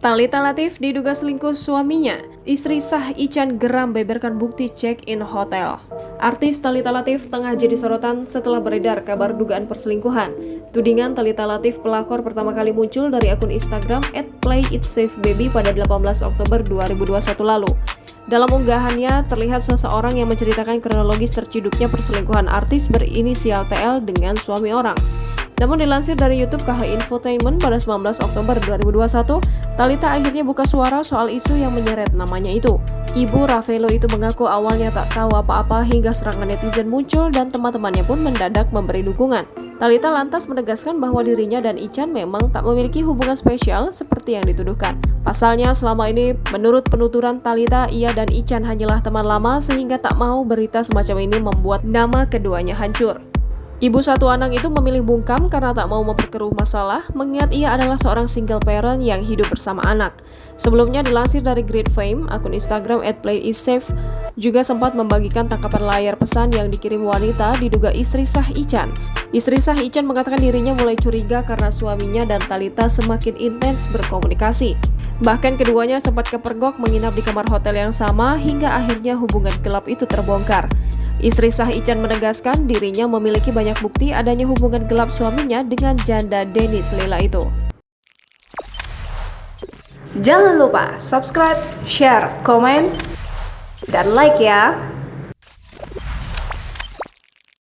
Thalita Latief diduga selingkuh suaminya. Istri sah Ican geram beberkan bukti check-in hotel. Artis Thalita Latief tengah jadi sorotan setelah beredar kabar dugaan perselingkuhan. Tudingan Thalita Latief pelakor pertama kali muncul dari akun Instagram @playitsafebaby pada 18 Oktober 2021 lalu. Dalam unggahannya, terlihat seseorang yang menceritakan kronologis terciduknya perselingkuhan artis berinisial TL dengan suami orang. Namun dilansir dari YouTube KH Infotainment pada 19 Oktober 2021, Thalita akhirnya buka suara soal isu yang menyeret namanya itu. Ibu Ravelo itu mengaku awalnya tak tahu apa-apa hingga serangan netizen muncul dan teman-temannya pun mendadak memberi dukungan. Thalita lantas menegaskan bahwa dirinya dan Ican memang tak memiliki hubungan spesial seperti yang dituduhkan. Pasalnya selama ini, menurut penuturan Thalita, ia dan Ican hanyalah teman lama sehingga tak mau berita semacam ini membuat nama keduanya hancur. Ibu satu anak itu memilih bungkam karena tak mau memperkeruh masalah, mengingat ia adalah seorang single parent yang hidup bersama anak. Sebelumnya dilansir dari Great Fame, akun Instagram @playitsafe juga sempat membagikan tangkapan layar pesan yang dikirim wanita diduga istri sah Ican. Istri sah Ican mengatakan dirinya mulai curiga karena suaminya dan Thalita semakin intens berkomunikasi. Bahkan keduanya sempat kepergok menginap di kamar hotel yang sama hingga akhirnya hubungan gelap itu terbongkar. Istri sah Ican menegaskan dirinya memiliki banyak bukti adanya hubungan gelap suaminya dengan janda Dennis Lila itu. Jangan lupa subscribe, share, komen, dan like ya!